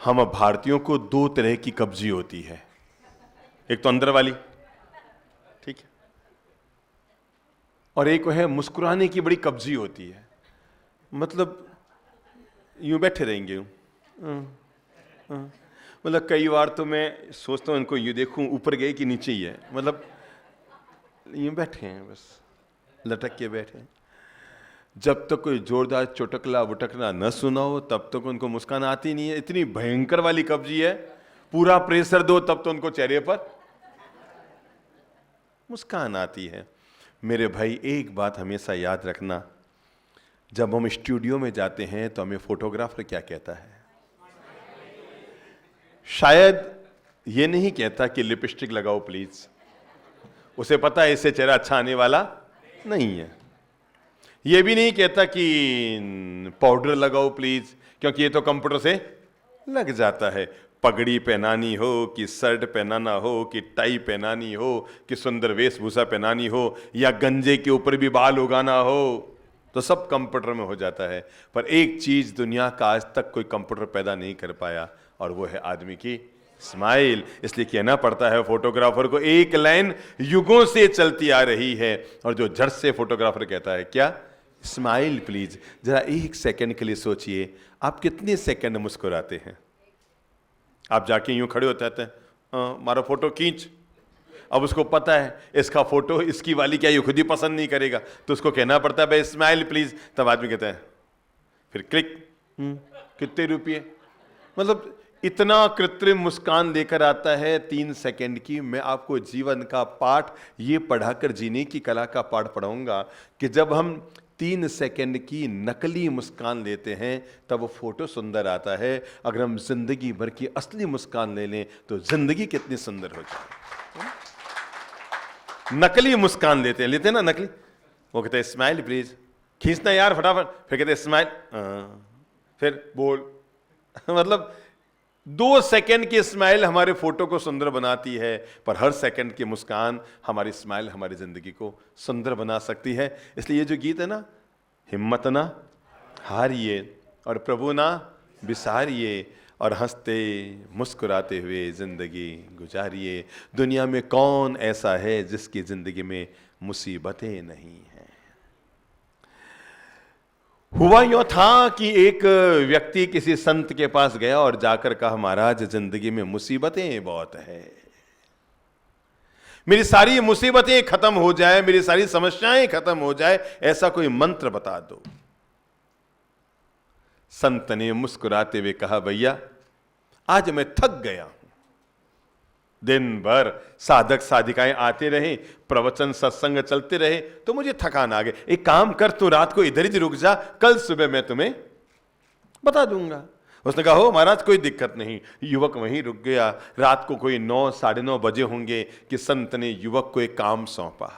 हम भारतीयों को दो तरह की कब्जी होती है, एक तो अंदर वाली, ठीक है, और एक है मुस्कुराने की बड़ी कब्जी होती है। मतलब यूं बैठे रहेंगे मतलब कई बार तो मैं सोचता हूं इनको यूं देखूं ऊपर गए कि नीचे ही है, मतलब यूं बैठे हैं, बस लटक के बैठे हैं। जब तक कोई जोरदार चुटकला वुटकला न सुना हो तब तक उनको मुस्कान आती नहीं है। इतनी भयंकर वाली कब्जी है, पूरा प्रेशर दो तब तो उनको चेहरे पर मुस्कान आती है। मेरे भाई एक बात हमेशा याद रखना, जब हम स्टूडियो में जाते हैं तो हमें फोटोग्राफर क्या कहता है? शायद ये नहीं कहता कि लिपस्टिक लगाओ प्लीज, उसे पता है इससे चेहरा अच्छा आने वाला नहीं है। ये भी नहीं कहता कि पाउडर लगाओ प्लीज, क्योंकि ये तो कंप्यूटर से लग जाता है। पगड़ी पहनानी हो कि शर्ट पहनाना हो कि टाई पहनानी हो कि सुंदर वेशभूषा पहनानी हो या गंजे के ऊपर भी बाल उगाना हो, तो सब कंप्यूटर में हो जाता है। पर एक चीज दुनिया का आज तक कोई कंप्यूटर पैदा नहीं कर पाया, और वो है आदमी की स्माइल। इसलिए कहना पड़ता है फोटोग्राफर को, एक लाइन युगों से चलती आ रही है, और जो झट से फोटोग्राफर कहता है क्या? Smile please. जरा एक सेकंड के लिए सोचिए, आप कितने सेकंड मुस्कुराते हैं? आप जाके यूं खड़े होते हैं, हमारा फोटो खींच। अब उसको पता है इसका फोटो इसकी वाली क्या ये खुद ही पसंद नहीं करेगा, तो उसको कहना पड़ता है भाई स्माइल प्लीज। तब आदमी कहता है फिर क्लिक, कितने रुपये? मतलब इतना कृत्रिम मुस्कान लेकर आता है 3 सेकंड की। मैं आपको जीवन का पाठ ये पढ़ाकर जीने की कला का पाठ पढ़ाऊंगा कि जब हम 3 सेकंड की नकली मुस्कान लेते हैं तब वो फोटो सुंदर आता है। अगर हम जिंदगी भर की असली मुस्कान ले लें तो जिंदगी कितनी सुंदर हो जाए। नकली मुस्कान लेते हैं ना नकली, वो कहते हैं स्माइल प्लीज, खींचना यार फटाफट, फिर कहते हैं स्माइल, फिर बोल मतलब 2 सेकंड की स्माइल हमारे फोटो को सुंदर बनाती है, पर हर सेकंड की मुस्कान हमारी स्माइल हमारी जिंदगी को सुंदर बना सकती है। इसलिए ये जो गीत है ना, हिम्मत ना हारिए और प्रभु ना बिसारिए और हंसते मुस्कुराते हुए जिंदगी गुजारिए। दुनिया में कौन ऐसा है जिसकी जिंदगी में मुसीबतें नहीं हैं। हुआ यूं था कि एक व्यक्ति किसी संत के पास गया और जाकर कहा, महाराज जिंदगी में मुसीबतें बहुत है, मेरी सारी मुसीबतें खत्म हो जाए, मेरी सारी समस्याएं खत्म हो जाए, ऐसा कोई मंत्र बता दो। संत ने मुस्कुराते हुए कहा, भैया आज मैं थक गया हूं, दिन भर साधक साधिकाएं आते रहे, प्रवचन सत्संग चलते रहे, तो मुझे थकान आ गई। एक काम कर, तू रात को इधर ही रुक जा, कल सुबह मैं तुम्हें बता दूंगा। उसने कहा, हो महाराज कोई दिक्कत नहीं। युवक वहीं रुक गया। रात को कोई 9 साढ़े 9 बजे होंगे कि संत ने युवक को एक काम सौंपा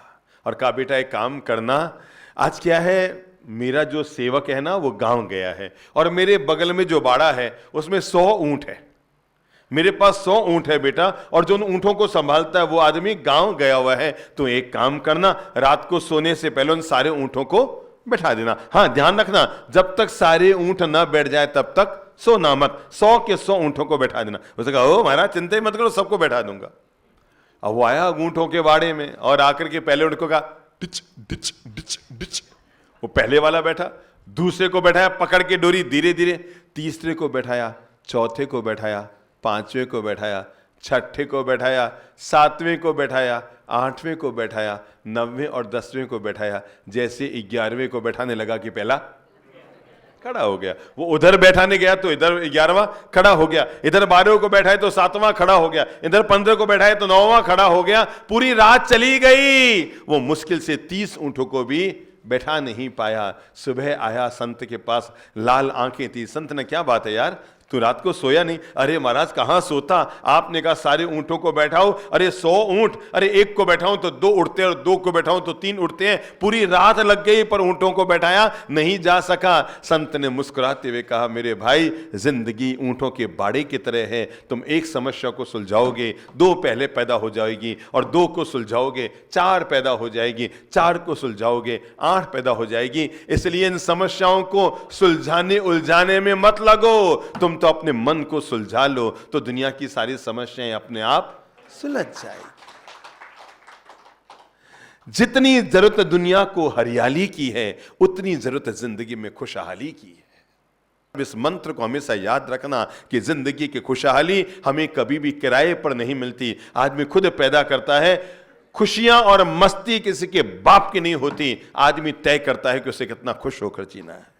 और कहा, बेटा एक काम करना, आज क्या है, मेरा जो सेवक है ना वो गांव गया है और मेरे बगल में जो बाड़ा है उसमें 100 ऊंट है, मेरे पास 100 ऊंट है बेटा, और जो उन ऊंटों को संभालता है वो आदमी गांव गया हुआ है। तो एक काम करना, रात को सोने से पहले उन सारे ऊंटों को बैठा देना। हाँ ध्यान रखना, जब तक सारे ऊंट ना बैठ जाए तब तक सोना मत। 100 के 100 ऊंटों को बैठा देना। उसने कहा, ओ महाराज चिंता ही मत करो, सबको बैठा दूंगा। अब वो आया ऊंटों के बाड़े में और आकर के पहले ऊंट को कहा डिच डिच डिच डिच। वो पहले वाला बैठा, दूसरे को बैठाया पकड़ के डोरी धीरे धीरे, तीसरे को बैठाया, चौथे को बैठाया, 5वें को बैठाया, 6ठे को बैठाया, 7वें को बैठाया, 8वें को बैठाया, 9वें और 10वें को बैठाया। जैसे 11वें को बैठाने लगा कि पहला खड़ा हो गया। वो उधर बैठाने गया तो इधर 11वां खड़ा हो गया, इधर 12 को बैठाए तो 7वां खड़ा हो गया, इधर 15 को बैठाए तो 9वां खड़ा हो गया। पूरी रात चली गई, वो मुश्किल से 30 ऊंटों को भी बैठा नहीं पाया। सुबह आया संत के पास, लाल आंखें थी। संत ने, क्या बात है यार, तू रात को सोया नहीं? अरे महाराज कहां सोता, आपने कहा सारे ऊंटों को बैठाओ। अरे 100 ऊंट, अरे एक को बैठाऊं तो 2 उड़ते हैं और 2 को बैठाऊं तो 3 उड़ते हैं। पूरी रात लग गई पर ऊंटों को बैठाया नहीं जा सका। संत ने मुस्कुराते हुए कहा, मेरे भाई जिंदगी ऊंटों के बाड़े की तरह है, तुम एक समस्या को सुलझाओगे, 2 पहले पैदा हो जाएगी, और 2 को सुलझाओगे 4 पैदा हो जाएगी, 4 को सुलझाओगे 8 पैदा हो जाएगी। इसलिए इन समस्याओं को सुलझाने उलझाने में मत लगो, तुम तो अपने मन को सुलझा लो तो दुनिया की सारी समस्याएं अपने आप सुलझ जाएगी। जितनी जरूरत दुनिया को हरियाली की है उतनी जरूरत जिंदगी में खुशहाली की है। इस मंत्र को हमेशा याद रखना कि जिंदगी की खुशहाली हमें कभी भी किराए पर नहीं मिलती, आदमी खुद पैदा करता है। खुशियां और मस्ती किसी के बाप की नहीं होती, आदमी तय करता है कि उसे कितना खुश होकर जीना है।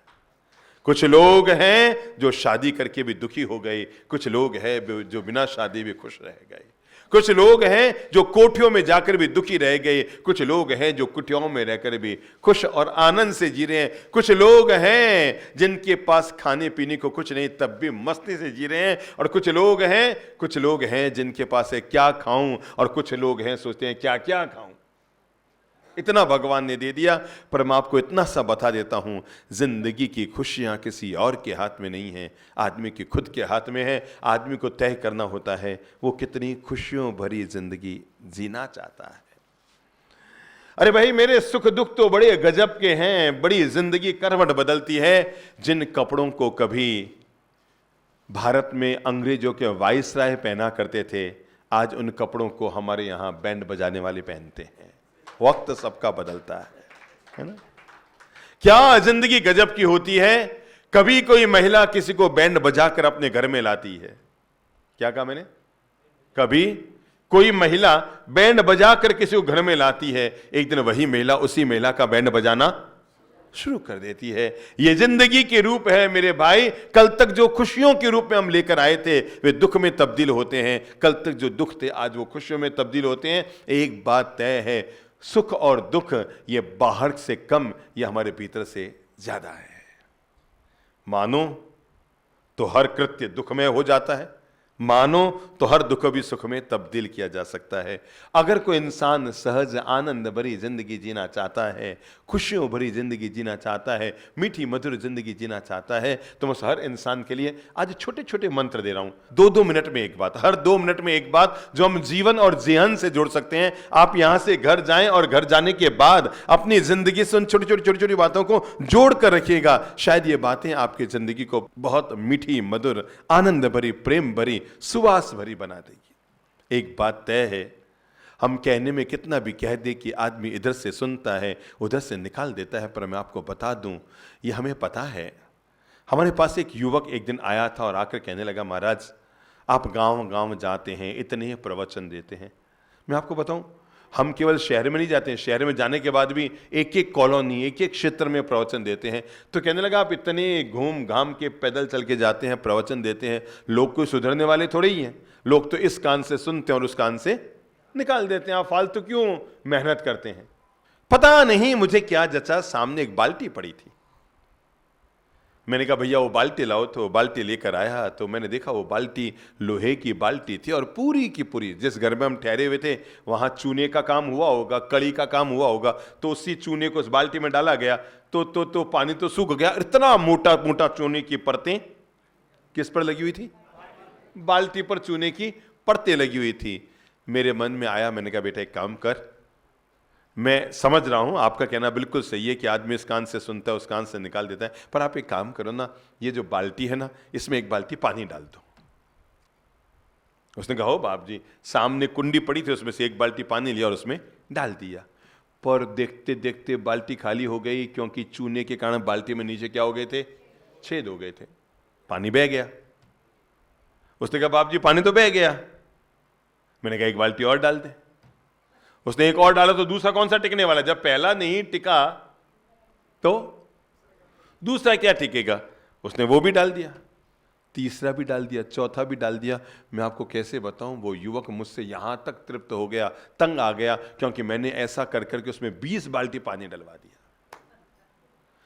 कुछ लोग हैं जो शादी करके भी दुखी हो गए, कुछ लोग हैं जो बिना शादी भी खुश रह गए, कुछ लोग हैं जो कोठियों में जाकर भी दुखी रह गए, कुछ लोग हैं जो कुटियाओं में रहकर भी खुश और आनंद से जी रहे हैं, कुछ लोग हैं जिनके पास खाने पीने को कुछ नहीं तब भी मस्ती से जी रहे हैं, और कुछ लोग हैं जिनके पास है क्या खाऊं, और कुछ लोग हैं सोचते हैं क्या क्या खाऊं। इतना भगवान ने दे दिया, पर मैं आपको इतना सा बता देता हूं, जिंदगी की खुशियां किसी और के हाथ में नहीं है, आदमी की खुद के हाथ में है। आदमी को तय करना होता है वो कितनी खुशियों भरी जिंदगी जीना चाहता है। अरे भाई, मेरे सुख दुख तो बड़े गजब के हैं, बड़ी जिंदगी करवट बदलती है। जिन कपड़ों को कभी भारत में अंग्रेजों के वाइसराय पहना करते थे, आज उन कपड़ों को हमारे यहां बैंड बजाने वाले पहनते हैं। वक्त सबका बदलता है ना। क्या जिंदगी गजब की होती है। कभी कोई महिला किसी को बैंड बजाकर अपने घर में लाती है। क्या कहा मैंने? कभी कोई महिला बैंड बजाकर किसी को घर में लाती है, एक दिन वही महिला उसी महिला का बैंड बजाना शुरू कर देती है। ये जिंदगी के रूप है मेरे भाई। कल तक जो खुशियों के रूप में हम लेकर आए थे वे दुख में तब्दील होते हैं, कल तक जो दुख थे आज वो खुशियों में तब्दील होते हैं। एक बात तय है, सुख और दुख ये बाहर से कम, ये हमारे भीतर से ज्यादा है। मानो तो हर कृत्य दुखमय हो जाता है, मानो तो हर दुख भी सुख में तब्दील किया जा सकता है। अगर कोई इंसान सहज आनंद भरी जिंदगी जीना चाहता है, खुशियों भरी जिंदगी जीना चाहता है, मीठी मधुर जिंदगी जीना चाहता है, तो मैं हर इंसान के लिए आज छोटे छोटे मंत्र दे रहा हूं। 2-2 मिनट में एक बात, हर 2 मिनट में एक बात जो हम जीवन और जेहन से जोड़ सकते हैं। आप यहां से घर जाएं और घर जाने के बाद अपनी जिंदगी से उन छोटी छोटी छोटी छोटी बातों को जोड़ कर रखिएगा। शायद ये बातें आपकी जिंदगी को बहुत मीठी मधुर आनंद भरी प्रेम भरी सुवास भरी बना देगी। एक बात तय है, हम कहने में कितना भी कह दे कि आदमी इधर से सुनता है उधर से निकाल देता है, पर मैं आपको बता दूं ये हमें पता है। हमारे पास एक युवक एक दिन आया था और आकर कहने लगा, महाराज आप गांव गांव जाते हैं, इतने प्रवचन देते हैं। मैं आपको बताऊं, हम केवल शहर में नहीं जाते हैं, शहर में जाने के बाद भी एक एक कॉलोनी एक एक क्षेत्र में प्रवचन देते हैं। तो कहने लगा आप इतने घूम घाम के पैदल चल के जाते हैं, प्रवचन देते हैं, लोग कोई सुधरने वाले थोड़े ही हैं। लोग तो इस कान से सुनते हैं और उस कान से निकाल देते हैं। आप फालतू क्यों मेहनत करते हैं? पता नहीं मुझे क्या जचा, सामने एक बाल्टी पड़ी थी। मैंने कहा भैया वो बाल्टी लाओ, तो बाल्टी लेकर आया तो मैंने देखा वो बाल्टी लोहे की बाल्टी थी और पूरी की पूरी जिस घर में हम ठहरे हुए थे वहां चूने का काम हुआ होगा, कड़ी का काम हुआ होगा, तो उसी चूने को उस बाल्टी में डाला गया तो पानी तो सूख गया। इतना मोटा मोटा चूने की परतें किस पर लगी हुई थी? बाल्टी पर चूने की परतें लगी हुई थी। मेरे मन में आया, मैंने कहा बेटा एक काम कर, मैं समझ रहा हूं आपका कहना बिल्कुल सही है कि आदमी इस कान से सुनता है उस कान से निकाल देता है, पर आप एक काम करो ना, ये जो बाल्टी है ना इसमें एक बाल्टी पानी डाल दो। उसने कहा हो बाप जी, सामने कुंडी पड़ी थी उसमें से एक बाल्टी पानी लिया और उसमें डाल दिया, पर देखते देखते बाल्टी खाली हो गई, क्योंकि चूने के कारण बाल्टी में नीचे क्या हो गए थे? छेद हो गए थे, पानी बह गया। उसने कहा बाप जी पानी तो बह गया। मैंने कहा एक बाल्टी और डाल दे। उसने एक और डाला तो दूसरा कौन सा टिकने वाला? जब पहला नहीं टिका तो दूसरा क्या टिकेगा? उसने वो भी डाल दिया, तीसरा भी डाल दिया, चौथा भी डाल दिया। मैं आपको कैसे बताऊं, वो युवक मुझसे यहां तक तृप्त हो गया, तंग आ गया, क्योंकि मैंने ऐसा कर करके उसमें 20 बाल्टी पानी डलवा दिया।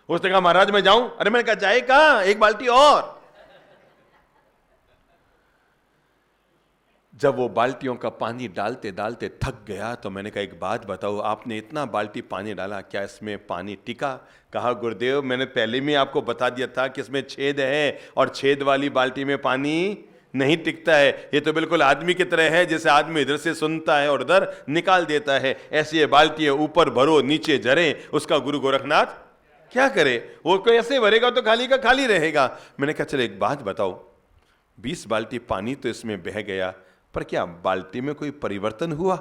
उसने कहा महाराज मैं जाऊं? अरे मैंने कहा जाए कहां, एक बाल्टी और। जब वो बाल्टियों का पानी डालते डालते थक गया तो मैंने कहा एक बात बताओ, आपने इतना बाल्टी पानी डाला, क्या इसमें पानी टिका? कहा गुरुदेव मैंने पहले में आपको बता दिया था कि इसमें छेद है और छेद वाली बाल्टी में पानी नहीं टिकता है। ये तो बिल्कुल आदमी की तरह है, जैसे आदमी इधर से सुनता है और उधर निकाल देता है। ऐसी ये बाल्टी है, ऊपर भरो नीचे जरे, उसका गुरु गोरखनाथ क्या करे? वो कोई ऐसे भरेगा तो खाली का खाली रहेगा। मैंने कहा चलो एक बात बताओ, 20 बाल्टी पानी तो इसमें बह गया, पर क्या बाल्टी में कोई परिवर्तन हुआ?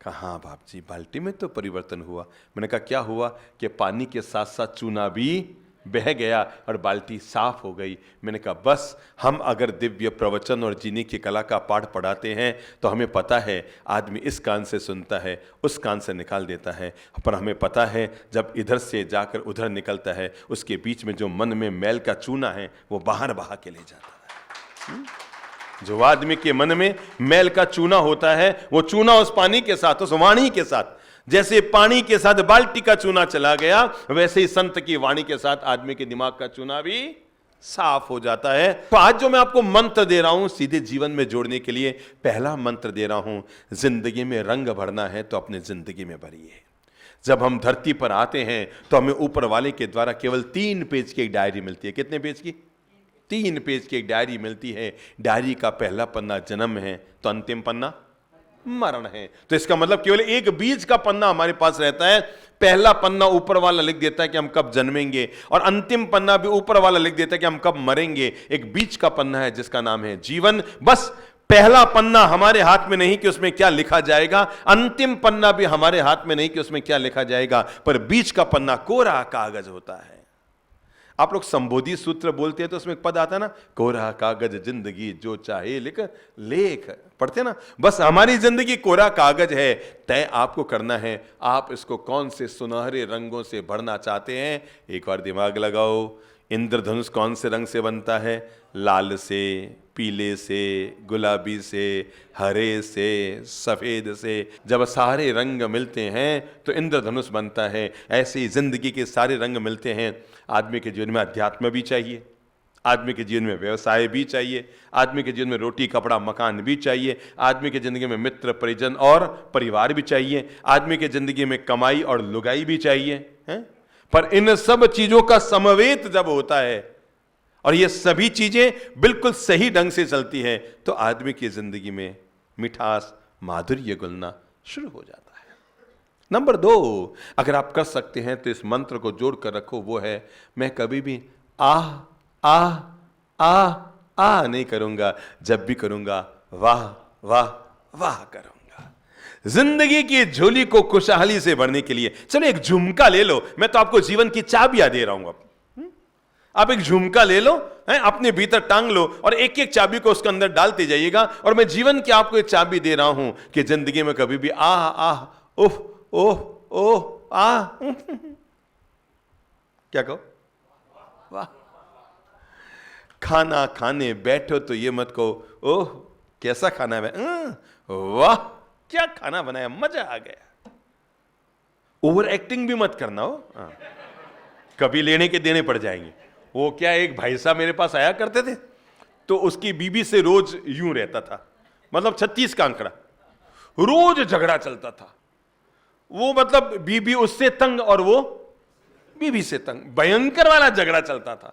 कहा हाँ बाप जी, बाल्टी में तो परिवर्तन हुआ। मैंने कहा क्या हुआ? कि पानी के साथ साथ चूना भी बह गया और बाल्टी साफ हो गई। मैंने कहा बस, हम अगर दिव्य प्रवचन और जीने की कला का पाठ पढ़ाते हैं तो हमें पता है आदमी इस कान से सुनता है, उस कान से निकाल देता है, पर हमें पता है जब इधर से जाकर उधर निकलता है, उसके बीच में जो मन में मैल का चूना है वो बाहर बहा के ले जाता है। जो आदमी के मन में मैल का चूना होता है, वो चूना उस पानी के साथ, उस वाणी के साथ, जैसे पानी के साथ बाल्टी का चूना चला गया, वैसे ही संत की वाणी के साथ आदमी के दिमाग का चूना भी साफ हो जाता है। तो आज जो मैं आपको मंत्र दे रहा हूं सीधे जीवन में जोड़ने के लिए, पहला मंत्र दे रहा हूं, जिंदगी में रंग भरना है तो अपने जिंदगी में भरिए। जब हम धरती पर आते हैं तो हमें ऊपर वाले के द्वारा केवल 3 पेज की एक डायरी मिलती है। कितने पेज की? 3 पेज की एक डायरी मिलती है। डायरी का पहला पन्ना जन्म है तो अंतिम पन्ना मरण है। तो इसका मतलब केवल एक बीज का पन्ना हमारे पास रहता है। पहला पन्ना ऊपर वाला लिख देता है कि हम कब जन्मेंगे, और अंतिम पन्ना भी ऊपर वाला लिख देता है कि हम कब मरेंगे। एक बीच का पन्ना है जिसका नाम है जीवन। बस पहला पन्ना हमारे हाथ में नहीं कि उसमें क्या लिखा जाएगा, अंतिम पन्ना भी हमारे हाथ में नहीं कि उसमें क्या लिखा जाएगा, पर बीच का पन्ना कोरा कागज होता है। आप लोग संबोधि सूत्र बोलते हैं तो उसमें एक पद आता है ना, कोरा कागज जिंदगी जो चाहे लिख लेख, पढ़ते हैं ना। बस हमारी जिंदगी कोरा कागज है, तय आपको करना है आप इसको कौन से सुनहरे रंगों से भरना चाहते हैं। एक बार दिमाग लगाओ, इंद्रधनुष कौन से रंग से बनता है? लाल से, पीले से, गुलाबी से, हरे से, सफेद से। जब सारे रंग मिलते हैं तो इंद्रधनुष बनता है। ऐसे ही जिंदगी के सारे रंग मिलते हैं। आदमी के जीवन में अध्यात्म भी चाहिए, आदमी के जीवन में व्यवसाय भी चाहिए, आदमी के जीवन में रोटी कपड़ा मकान भी चाहिए, आदमी के जिंदगी में मित्र परिजन और परिवार भी चाहिए, आदमी के जिंदगी में कमाई और लुगाई भी चाहिए, हैं? पर इन सब चीजों का समवेत जब होता है और ये सभी चीजें बिल्कुल सही ढंग से चलती है तो आदमी की जिंदगी में मिठास माधुर्य घुलना शुरू हो जाता है। नंबर 2, अगर आप कर सकते हैं तो इस मंत्र को जोड़ कर रखो, वो है मैं कभी भी आह आह आह आह नहीं करूंगा, जब भी करूंगा वाह वाह वाह करूंगा। जिंदगी की झोली को खुशहाली से भरने के लिए चलो एक झुमका ले लो। मैं तो आपको जीवन की चाबियां दे रहा हूं। अब आप एक झुमका ले लो, है, अपने भीतर टांग लो और एक एक चाबी को उसके अंदर डालते जाइएगा। और मैं जीवन की आपको एक चाबी दे रहा हूं कि जिंदगी में कभी भी आह आह ओह ओह ओह आह क्या कहो? वाह। खाना खाने बैठो तो ये मत कहो ओह कैसा खाना है, वाह क्या खाना बनाया, मजा आ गया। ओवर एक्टिंग भी मत करना हो, कभी लेने के देने पड़ जाएंगे। वो क्या, एक भाई साहब मेरे पास आया करते थे तो उसकी बीबी से रोज यूं रहता था, मतलब 36 का आंकड़ा, रोज झगड़ा चलता था। वो मतलब बीबी उससे तंग और वो बीबी से तंग, भयंकर वाला झगड़ा चलता था।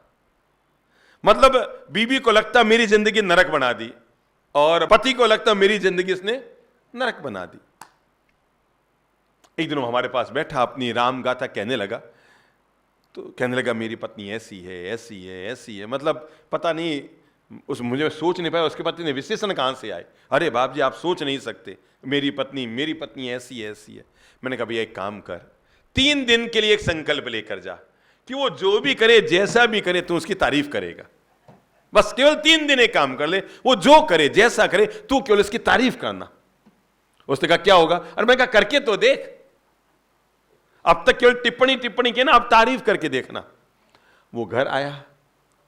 मतलब बीबी को लगता मेरी जिंदगी नरक बना दी और पति को लगता मेरी जिंदगी इसने नरक बना दी। एक दिन वो हमारे पास बैठा अपनी राम गाथा कहने लगा, तो कहने लगा मेरी पत्नी ऐसी है ऐसी है ऐसी है, मतलब पता नहीं उस, मुझे सोच नहीं पाया उसके पति ने विशेषण कहां से आए। अरे बाप जी आप सोच नहीं सकते, मेरी पत्नी ऐसी है ऐसी है। मैंने कहा भैया एक काम कर, 3 दिन के लिए एक संकल्प लेकर जा कि वो जो भी करे जैसा भी करे तू उसकी तारीफ करेगा। बस केवल 3 दिन एक काम कर ले, वो जो करे जैसा करे तू केवल उसकी तारीफ करना। उसने कहा क्या होगा? अरे मैं कहा करके तो देख, अब तक केवल टिप्पणी की ना, अब तारीफ करके देखना। वो घर आया,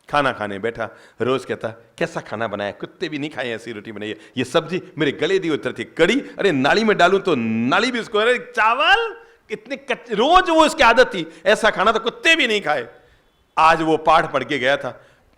खाना खाने बैठा, रोज कहता कैसा खाना बनाया, कुत्ते भी नहीं खाए ऐसी रोटी बनाई है, ये सब्जी मेरे गले दी उतरती, कड़ी अरे नाली में डालूं तो नाली भी उसको, अरे चावल इतने कच्चे, रोज वो उसकी आदत थी, ऐसा खाना तो कुत्ते भी नहीं खाए। आज वो पाठ पढ़ के गया था,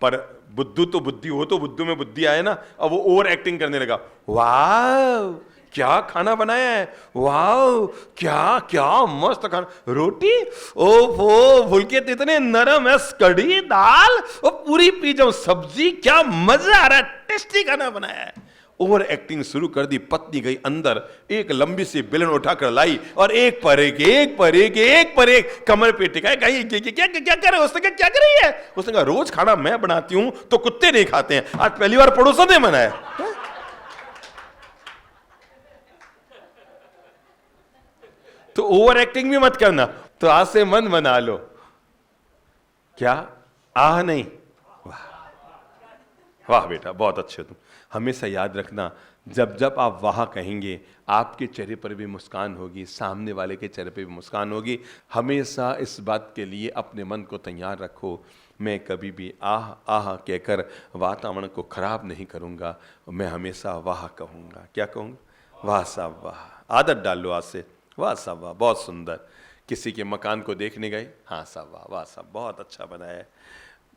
पर बुद्धू तो बुद्धि हो, तो बुद्धू में बुद्धि आए ना, अब वो ओवर एक्टिंग करने लगा। वाह क्या खाना बनाया है, वाह क्या क्या मस्त खाना, रोटी ओहो फुलके इतने नरम है, कड़ी दाल और पूरी पी जाऊं, सब्जी क्या मजा आ रहा है, टेस्टी खाना बनाया है। ओवर एक्टिंग शुरू कर दी। पत्नी गई अंदर, एक लंबी सी बेलन उठाकर लाई और एक पर एक कमर पे टिकाए। क्या क्या कर रहे हो? उसने क्या कर रही है? उसने कहा रोज खाना मैं बनाती हूं तो कुत्ते नहीं खाते हैं, आज पहली बार पड़ोसन ने बनाया। तो ओवर एक्टिंग भी मत करना। तो आज से मन बना लो, क्या आह नहीं, वाह वाह बेटा बहुत अच्छे तुम। हमेशा याद रखना, जब जब आप वाह कहेंगे आपके चेहरे पर भी मुस्कान होगी, सामने वाले के चेहरे पर भी मुस्कान होगी। हमेशा इस बात के लिए अपने मन को तैयार रखो, मैं कभी भी आह आह कहकर वातावरण को खराब नहीं करूंगा, मैं हमेशा वाह कहूंगा। क्या कहूंगा? वाह साहब वाह। आदत डाल लो आज से, वाह साहब वाह बहुत सुंदर। किसी के मकान को देखने गए, हाँ साहब वाह, वाह साहब बहुत अच्छा बनाया है।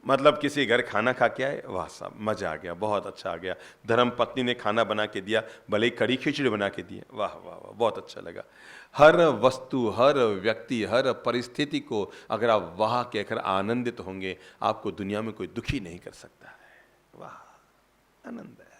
मतलब किसी घर खाना खा के आए, वाह साहब मजा आ गया, बहुत अच्छा आ गया। धर्म पत्नी ने खाना बना के दिया, भले ही कड़ी खिचड़ी बना के दिए, वाह वाह वाह बहुत अच्छा लगा। हर वस्तु, हर व्यक्ति, हर परिस्थिति को अगर आप वाह कहकर आनंदित होंगे, आपको दुनिया में कोई दुखी नहीं कर सकता है। वाह आनंद है।